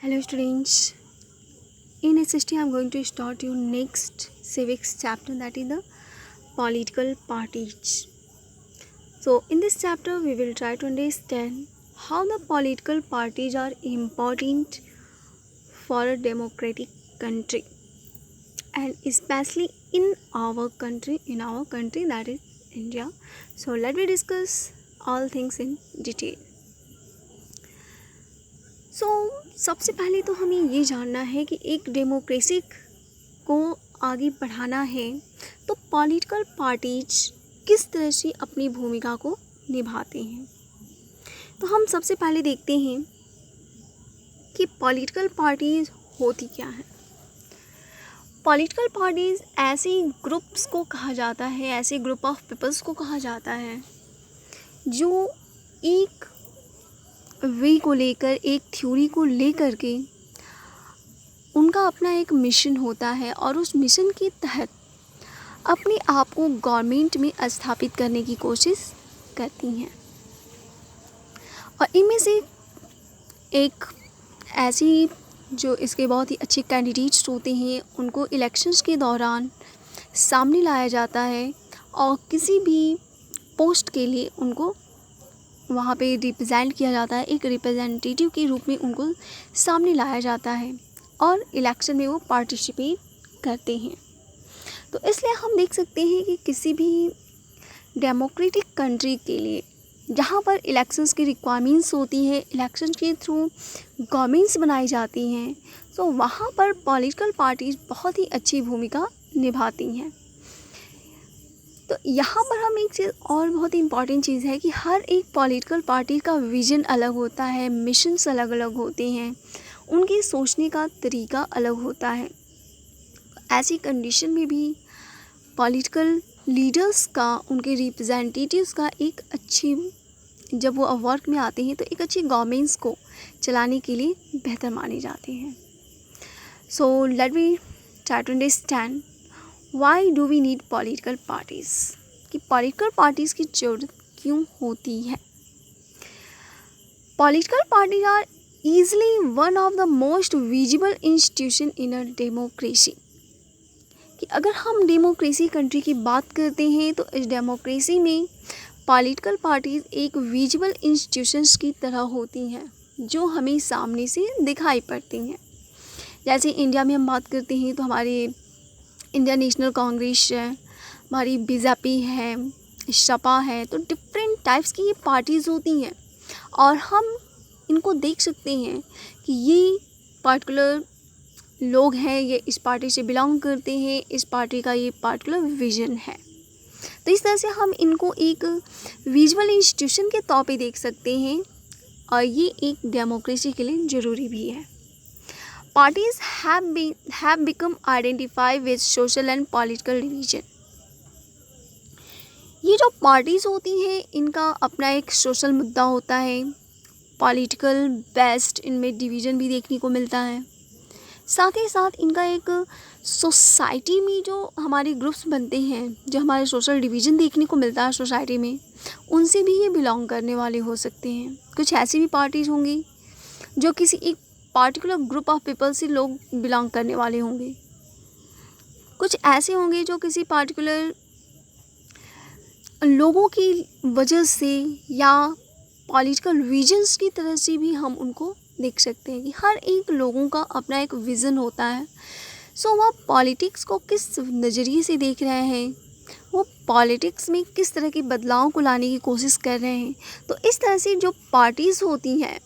Hello students. In SST I am going to start your next civics chapter, that is the political parties. So in this chapter we will try to understand how the political parties are important for a democratic country, and especially in our country that is India. So let me discuss all things in detail. सबसे पहले तो हमें ये जानना है कि एक democracy को आगे बढ़ाना है तो पॉलिटिकल पार्टीज किस तरह से अपनी भूमिका को निभाते हैं। तो हम सबसे पहले देखते हैं कि पॉलिटिकल पार्टीज होती क्या है। पॉलिटिकल पार्टीज ऐसे ग्रुप्स को कहा जाता है, ऐसे ग्रुप ऑफ पीपल्स को कहा जाता है जो एक वे को लेकर, एक थ्योरी को लेकर के उनका अपना एक मिशन होता है और उस मिशन के तहत अपने आप को गवर्नमेंट में स्थापित करने की कोशिश करती हैं। और इनमें से एक ऐसी जो इसके बहुत ही अच्छे कैंडिडेट्स होते हैं उनको इलेक्शंस के दौरान सामने लाया जाता है और किसी भी पोस्ट के लिए उनको वहाँ पे रिप्रेजेंट किया जाता है, एक रिप्रेजेंटेटिव के रूप में उनको सामने लाया जाता है और इलेक्शन में वो पार्टिसिपेट करते हैं। तो इसलिए हम देख सकते हैं कि किसी भी डेमोक्रेटिक कंट्री के लिए जहाँ पर इलेक्शंस की रिक्वायरमेंट्स होती है, इलेक्शन के थ्रू गवर्नमेंट्स बनाई जाती हैं, तो वहाँ पर पॉलिटिकल पार्टीज बहुत ही अच्छी भूमिका निभाती हैं। तो यहाँ पर हम एक चीज़ और बहुत ही इम्पॉर्टेंट चीज़ है कि हर एक पॉलिटिकल पार्टी का विज़न अलग होता है, मिशंस अलग अलग होते हैं, उनके सोचने का तरीका अलग होता है। ऐसी कंडीशन में भी पॉलिटिकल लीडर्स का, उनके रिप्रेजेंटेटिव्स का एक अच्छी, जब वो वर्क में आते हैं तो एक अच्छी गवर्नमेंट्स को चलाने के लिए बेहतर माने जाते हैं। So let me try to understand why do we need political parties, कि पॉलिटिकल पार्टीज़ की ज़रूरत क्यों होती है। Political parties are easily one of the most visible institution in a democracy. कि अगर हम डेमोक्रेसी कंट्री की बात करते हैं तो इस डेमोक्रेसी में पॉलिटिकल पार्टीज़ एक विजिबल इंस्टीट्यूशंस की तरह होती हैं जो हमें सामने से दिखाई पड़ती हैं। जैसे इंडिया में हम बात करते हैं तो हमारे इंडियन नेशनल कांग्रेस है, हमारी बीजेपी है, सपा है, तो डिफरेंट टाइप्स की ये पार्टीज़ होती हैं और हम इनको देख सकते हैं कि ये पर्टिकुलर लोग हैं, ये इस पार्टी से बिलोंग करते हैं, इस पार्टी का ये पर्टिकुलर विज़न है। तो इस तरह से हम इनको एक विजुअल इंस्टीट्यूशन के तौर पे देख सकते हैं और ये एक डेमोक्रेसी के लिए ज़रूरी भी है। Parties have become identified with social and political division। ये जो पार्टीज़ होती हैं इनका अपना एक सोशल मुद्दा होता है, पॉलिटिकल बेस्ड इनमें डिवीज़न भी देखने को मिलता है। साथ ही साथ इनका एक सोसाइटी में जो हमारे ग्रुप्स बनते हैं, जो हमारे सोशल डिवीज़न देखने को मिलता है सोसाइटी में, उनसे भी ये बिलोंग करने वाले हो सकते हैं। कुछ ऐसी भी पार्टीज़ होंगी जो किसी एक पार्टिकुलर ग्रुप ऑफ पीपल से लोग बिलोंग करने वाले होंगे, कुछ ऐसे होंगे जो किसी पार्टिकुलर लोगों की वजह से या पॉलिटिकल विजन्स की तरह से भी हम उनको देख सकते हैं कि हर एक लोगों का अपना एक विज़न होता है। सो वह पॉलिटिक्स को किस नज़रिए से देख रहे हैं, वो पॉलिटिक्स में किस तरह के बदलाव को लाने की कोशिश कर रहे हैं। तो इस तरह से जो पार्टीज़ होती हैं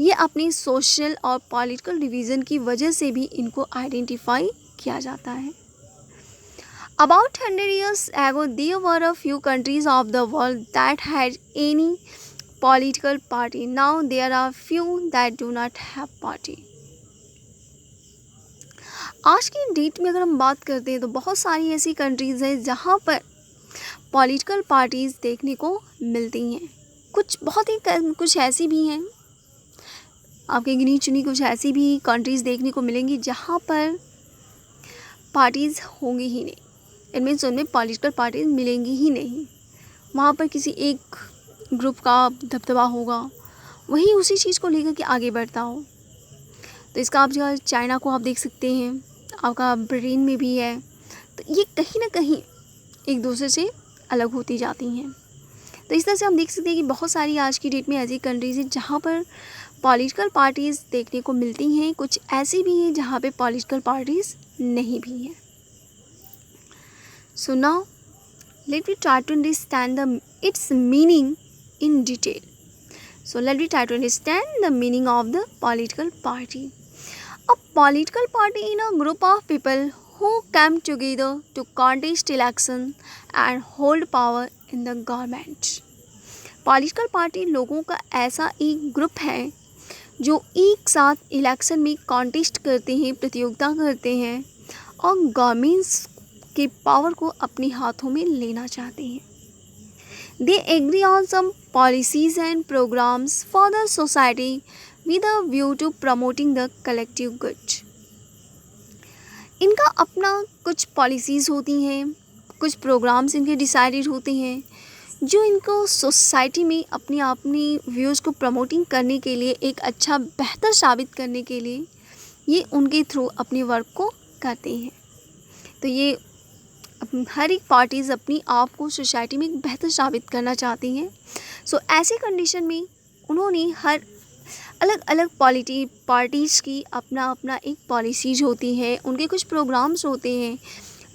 ये अपनी सोशल और पॉलिटिकल डिवीज़न की वजह से भी इनको आइडेंटिफाई किया जाता है। About 100 years ago, there were a few countries of the world that had any political party. Now there are few that do not have party. आज की डेट में अगर हम बात करते हैं तो बहुत सारी ऐसी कंट्रीज़ हैं जहाँ पर पॉलिटिकल पार्टीज़ देखने को मिलती हैं। कुछ ऐसी भी हैं, आपके गिनी चुनी कुछ ऐसी भी कंट्रीज़ देखने को मिलेंगी जहाँ पर पार्टीज़ होंगी ही नहीं। इनमें से उनमें पॉलिटिकल पार्टीज़ मिलेंगी ही नहीं। वहाँ पर किसी एक ग्रुप का दबदबा होगा, वही उसी चीज़ को लेकर के आगे बढ़ता हो। तो इसका आप जो चाइना को आप देख सकते हैं, आपका ब्रिटेन में भी है। तो ये कहीं ना कहीं एक दूसरे से अलग होती जाती हैं। तो इस तरह से हम देख सकते हैं कि बहुत सारी आज की डेट में ऐसी कंट्रीज़ हैं जहाँ पर पॉलिटिकल पार्टीज़ देखने को मिलती हैं, कुछ ऐसी भी हैं जहाँ पे पॉलिटिकल पार्टीज़ नहीं भी हैं। So now let me try to understand its meaning in detail. So let me try to understand the meaning of the political party. A political party is a group of people who come together to contest election and hold power in the government. Political party लोगों का ऐसा एक group है जो एक साथ election में contest करते हैं, प्रतियोगिता करते हैं और गवर्नमेंट्स के पावर को अपने हाथों में लेना चाहते हैं। They agree on some policies and programs for the society with a view to promoting the collective good. इनका अपना कुछ पॉलिसीज़ होती हैं, कुछ प्रोग्राम्स इनके डिसाइडेड होते हैं जो इनको सोसाइटी में अपनी व्यूज़ को प्रमोटिंग करने के लिए, एक अच्छा बेहतर साबित करने के लिए ये उनके थ्रू अपने वर्क को करते हैं। तो ये हर एक पार्टीज़ अपनी आप को सोसाइटी में एक बेहतर साबित करना चाहती हैं। सो ऐसी कंडीशन में उन्होंने हर अलग अलग पार्टीज़ की अपना एक पॉलिसीज़ होती हैं, उनके कुछ प्रोग्राम्स होते हैं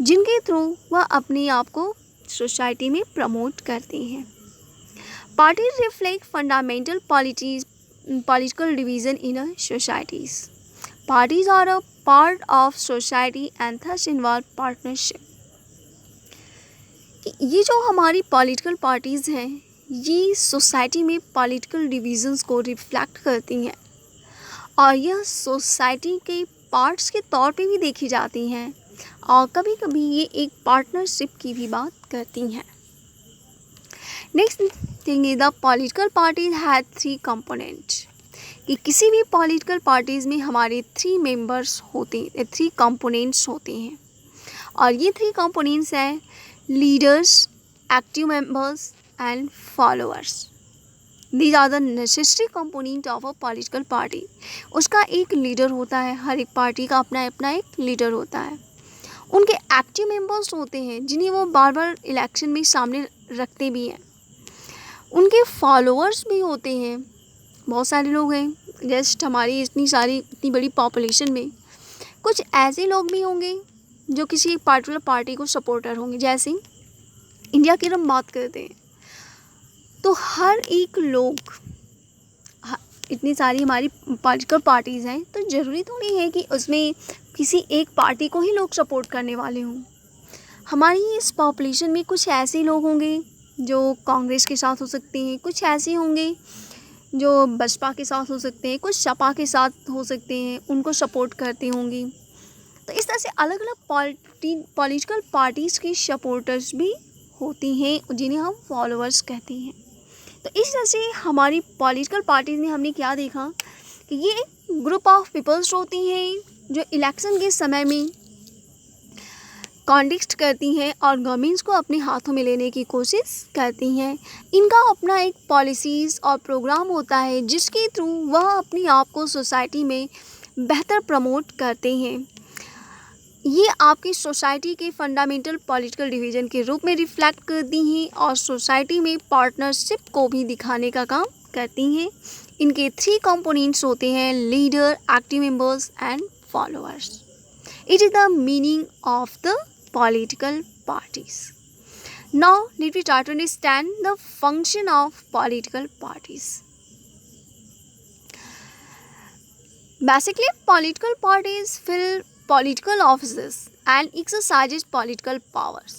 जिनके थ्रू वह अपने आप को सोसाइटी में प्रमोट करते हैं। Parties reflect fundamental political division in a societies. Parties are a part of society and thus involve partnership. ये जो हमारी पॉलिटिकल पार्टीज़ हैं ये सोसाइटी में पॉलिटिकल डिवीज़न्स को रिफ्लेक्ट करती हैं और यह सोसाइटी के पार्ट्स के तौर पे भी देखी जाती हैं और कभी कभी ये एक पार्टनरशिप की भी बात करती हैं। Next thing is the political parties had 3 components. कि किसी भी पॉलिटिकल पार्टीज़ में हमारे 3 मेंबर्स होते हैं, 3 कंपोनेंट्स होते हैं और ये 3 कंपोनेंट्स हैं leaders, active members and followers. These are the necessary component of a political party. उसका एक लीडर होता है, हर एक पार्टी का अपना अपना एक लीडर होता है। उनके एक्टिव मेंबर्स होते हैं जिन्हें वो बार बार इलेक्शन में सामने रखते भी हैं। उनके फॉलोअर्स भी होते हैं, बहुत सारे लोग हैं। जस्ट हमारी इतनी बड़ी पॉपुलेशन में कुछ ऐसे लोग भी होंगे जो किसी एक पार्टिकुलर पार्टी को सपोर्टर होंगे। जैसे इंडिया की हम बात करते हैं तो हर एक लोग, इतनी सारी हमारी पॉलिटिकल पार्टीज़ हैं तो ज़रूरी थोड़ी है कि उसमें किसी एक पार्टी को ही लोग सपोर्ट करने वाले हों। हमारी इस पॉपुलेशन में कुछ ऐसे लोग होंगे जो कांग्रेस के साथ हो सकते हैं, कुछ ऐसे होंगे जो बसपा के साथ हो सकते हैं, कुछ सपा के साथ हो सकते हैं, उनको सपोर्ट करते होंगे। तो इस तरह से अलग अलग पॉलिटिकल पार्टीज़ के सपोर्टर्स भी होती हैं जिन्हें हम फॉलोअर्स कहते हैं। तो इस तरह से हमारी पॉलिटिकल पार्टीज़ में हमने क्या देखा कि ये एक ग्रुप ऑफ पीपल्स होती हैं जो इलेक्शन के समय में कॉन्टेस्ट करती हैं और गवर्नमेंट्स को अपने हाथों में लेने की कोशिश करती हैं। इनका अपना एक पॉलिसीज़ और प्रोग्राम होता है जिसके थ्रू वह अपने आप को सोसाइटी में बेहतर प्रमोट करते हैं। ये आपकी सोसाइटी के फंडामेंटल पॉलिटिकल डिवीज़न के रूप में रिफ्लेक्ट करती हैं और सोसाइटी में पार्टनरशिप को भी दिखाने का काम करती हैं। इनके 3 कंपोनेंट्स होते हैं leader, active members and followers. It is the meaning of the political parties. Now let we try to understand the function of political parties. Basically political parties fill political offices and exercises political powers.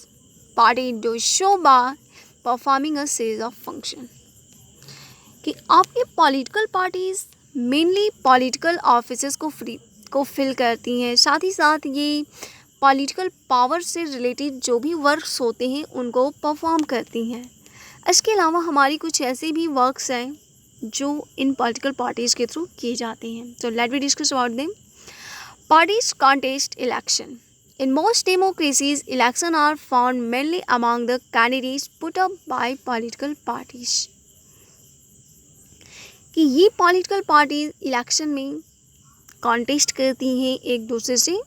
Party do show by performing a series of function. कि आपकी political parties mainly political offices को fill करती हैं, साथ ही साथ ये political power से related जो भी वर्क्स होते हैं उनको परफॉर्म करती हैं। इसके अलावा हमारी कुछ ऐसे भी वर्क्स हैं जो इन पॉलिटिकल पार्टीज़ के थ्रू किए जाते हैं। So let we discuss about them. Parties contest election. In most democracies, elections are found mainly among the candidates put up by political parties. कि ये political parties election में कॉन्टेस्ट करती हैं, एक दूसरे से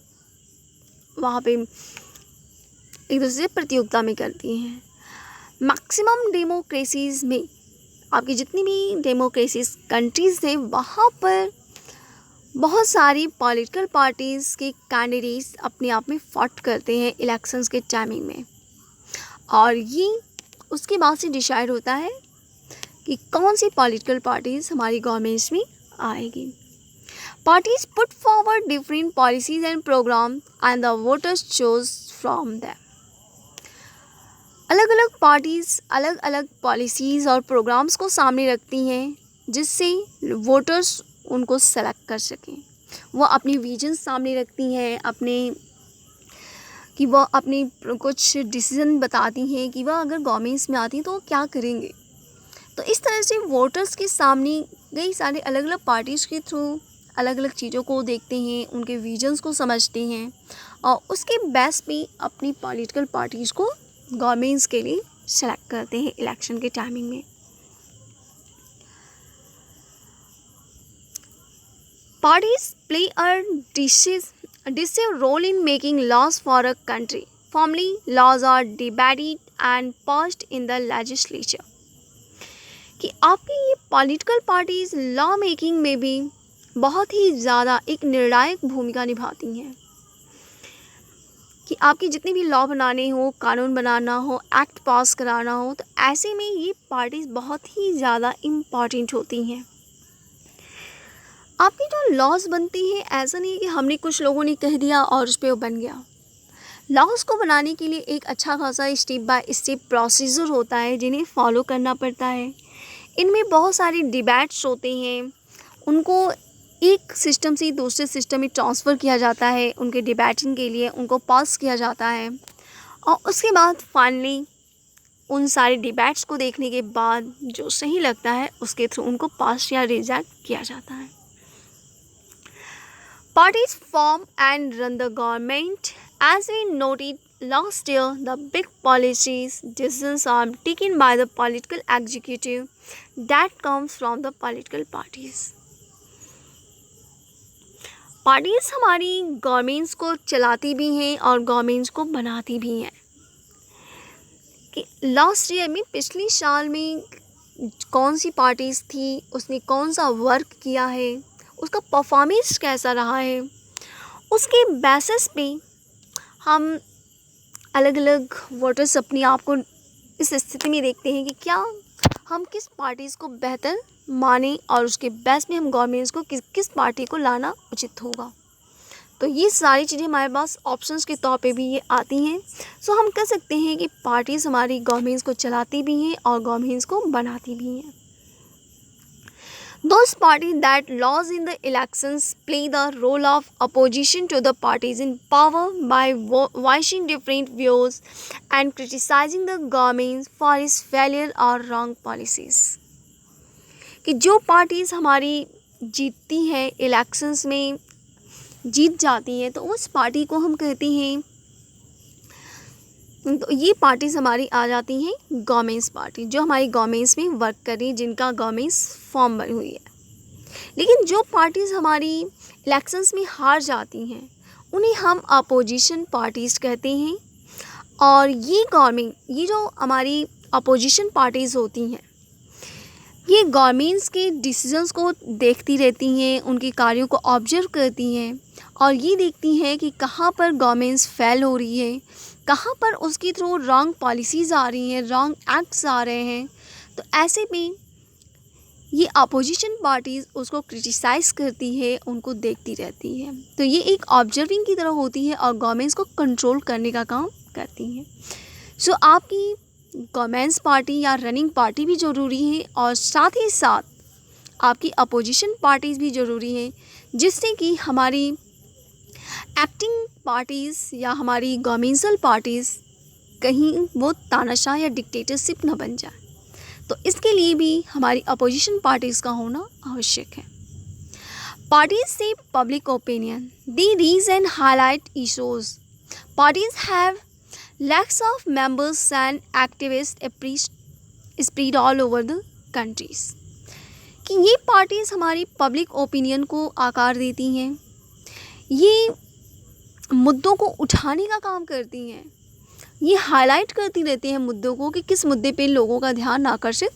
वहाँ पे एक दूसरे से प्रतियोगिता में करती हैं। मैक्सिमम डेमोक्रेसीज़ में, आपकी जितनी भी डेमोक्रेसीज कंट्रीज़ हैं, वहाँ पर बहुत सारी पॉलिटिकल पार्टीज़ के कैंडिडेट्स अपने आप में फाइट करते हैं इलेक्शंस के टाइमिंग में, और ये उसके बाद से डिसाइड होता है कि कौन सी पॉलिटिकल पार्टीज़ हमारी गवर्नमेंट्स में आएगी। Parties put forward different policies and program and the voters choose from them. अलग अलग पार्टीज़ अलग अलग पॉलिसीज़ और प्रोग्राम्स को सामने रखती हैं, जिससे वोटर्स उनको सेलेक्ट कर सकें। वो अपनी विजन सामने रखती हैं, वो अपनी कुछ डिसीज़न बताती हैं कि वह अगर गवर्नमेंट्स में आती हैं तो वो क्या करेंगे। तो इस तरह से वोटर्स के सामने कई सारे अलग अलग पार्टीज़ के थ्रू अलग अलग चीज़ों को देखते हैं, उनके विजन्स को समझते हैं, और उसके बेस पे अपनी पॉलिटिकल पार्टीज़ को गवर्नमेंट्स के लिए सेलेक्ट करते हैं इलेक्शन के टाइमिंग में। Parties play a decisive role in making laws for a country. Formally, laws are debated and passed in the legislature. कि आपकी ये पॉलिटिकल पार्टीज़ लॉ मेकिंग में भी बहुत ही ज़्यादा एक निर्णायक भूमिका निभाती हैं, कि आपकी जितने भी लॉ बनाने हो, कानून बनाना हो, एक्ट पास कराना हो, तो ऐसे में ये पार्टीज़ बहुत ही ज़्यादा इम्पॉर्टेंट होती हैं। आपकी जो लॉज बनती हैं, ऐसा नहीं है कि हमने कुछ लोगों ने कह दिया और उस पर वो बन गया। लॉज को बनाने के लिए एक अच्छा खासा स्टेप बाय स्टेप प्रोसीजर होता है, जिन्हें फॉलो करना पड़ता है। इनमें बहुत सारे डिबेट्स होते हैं, उनको एक सिस्टम से दूसरे सिस्टम में ट्रांसफ़र किया जाता है, उनके डिबेटिंग के लिए उनको पास किया जाता है, और उसके बाद फाइनली उन सारे डिबेट्स को देखने के बाद जो सही लगता है उसके थ्रू उनको पास या रिजेक्ट किया जाता है। Parties form and run the government. As we noted last year, the big policies decisions are taken by the political executive that comes from the political parties. Parties हमारी गवर्नमेंट्स को चलाती भी हैं और गवर्नमेंट्स को बनाती भी हैं। कि लास्ट ईयर में, पिछले साल में कौन सी पार्टीज़ थी, उसने कौन सा वर्क किया है, उसका परफॉर्मेंस कैसा रहा है, उसके बेसिस पे हम अलग अलग वोटर्स अपने आप को इस स्थिति में देखते हैं कि क्या हम किस पार्टीज़ को बेहतर माने, और उसके बेस में हम गवर्नमेंट्स को किस पार्टी को लाना उचित होगा। तो ये सारी चीज़ें हमारे पास ऑप्शंस के तौर पे भी ये आती हैं। सो हम कह सकते हैं कि पार्टीज़ हमारी गवर्नमेंट्स को चलाती भी हैं और गवर्नमेंट्स को बनाती भी हैं। Those parties that lose in the elections play the role of opposition to the parties in power by voicing different views and criticizing the government for its failure or wrong policies. कि जो parties हमारी जीतती हैं, elections में जीत जाती हैं, तो उस पार्टी को हम कहते हैं, तो ये पार्टीज़ हमारी आ जाती हैं गवर्नमेंट्स पार्टी, जो हमारी गवर्नमेंट्स में वर्क कर रही है, जिनका गवर्नमेंट्स फॉर्म बनी हुई है। लेकिन जो पार्टीज़ हमारी इलेक्शंस में हार जाती हैं, उन्हें हम अपोजिशन पार्टीज़ कहते हैं। और ये जो हमारी अपोजिशन पार्टीज़ होती हैं, ये गवर्नमेंट्स के डिसीजंस को देखती रहती हैं, उनके कार्यों को ऑब्जर्व करती हैं, और ये देखती हैं कि कहाँ पर गवर्नमेंट्स फेल हो रही है, कहाँ पर उसके थ्रू रॉन्ग पॉलिसीज़ आ रही हैं, रॉन्ग एक्ट्स आ रहे हैं। तो ऐसे में ये अपोजिशन पार्टीज़ उसको क्रिटिसाइज़ करती है, उनको देखती रहती है। तो ये एक ऑब्जर्विंग की तरह होती है और गवर्नमेंट्स को कंट्रोल करने का काम करती हैं। सो आपकी गवर्नमेंट्स पार्टी या रनिंग पार्टी भी ज़रूरी है, और साथ ही साथ आपकी अपोजिशन पार्टीज़ भी ज़रूरी हैं, जिससे कि हमारी एक्टिंग पार्टीज़ या हमारी गवर्नमेंटल पार्टीज़ कहीं वो तानाशाह या डिक्टेटरशिप न बन जाए। तो इसके लिए भी हमारी अपोजिशन पार्टीज़ का होना आवश्यक है। पार्टीज से public opinion, they raise and highlight issues. Parties have lakhs of members and activists spread all over the countries। कि ये पार्टीज़ हमारी पब्लिक ओपिनियन को आकार देती हैं, ये मुद्दों को उठाने का काम करती हैं, ये हाईलाइट करती रहती हैं मुद्दों को कि किस मुद्दे पे लोगों का ध्यान आकर्षित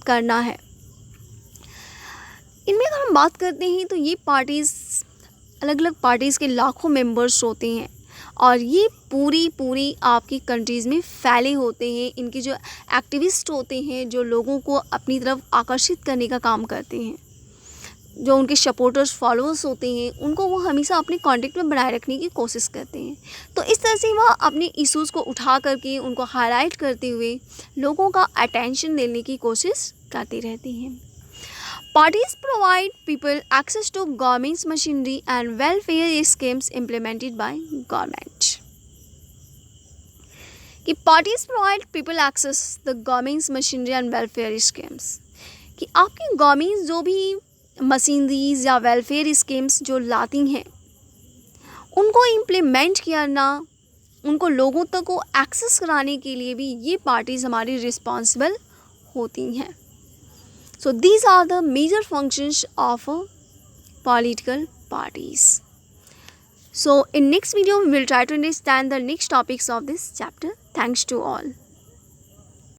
करना है। इनमें अगर हम बात करते हैं तो ये पार्टीज़, अलग अलग पार्टीज़ के लाखों मेंबर्स होते हैं और ये पूरी आपकी कंट्रीज़ में फैले होते हैं। इनके जो एक्टिविस्ट होते हैं, जो लोगों को अपनी तरफ आकर्षित करने का काम करते हैं, जो उनके सपोर्टर्स फॉलोअर्स होते हैं, उनको वो हमेशा अपने कांटेक्ट में बनाए रखने की कोशिश करते हैं। तो इस तरह से वह अपने इश्यूज़ को उठा करके उनको हाईलाइट करते हुए लोगों का अटेंशन देने की कोशिश करती रहती हैं। Parties provide people access to government's machinery and welfare schemes implemented by government. कि parties provide people access the government's machinery and welfare schemes, कि आपकी गवर्नमेंट जो भी मशीनरीज या वेलफेयर स्कीम्स जो लाती हैं उनको इम्प्लीमेंट करना, उनको लोगों तक को एक्सेस कराने के लिए भी ये पार्टीज़ हमारी रिस्पॉन्सिबल होती हैं। So these are the major functions of political parties. So in next video we will try to understand the next topics of this chapter. Thanks to all.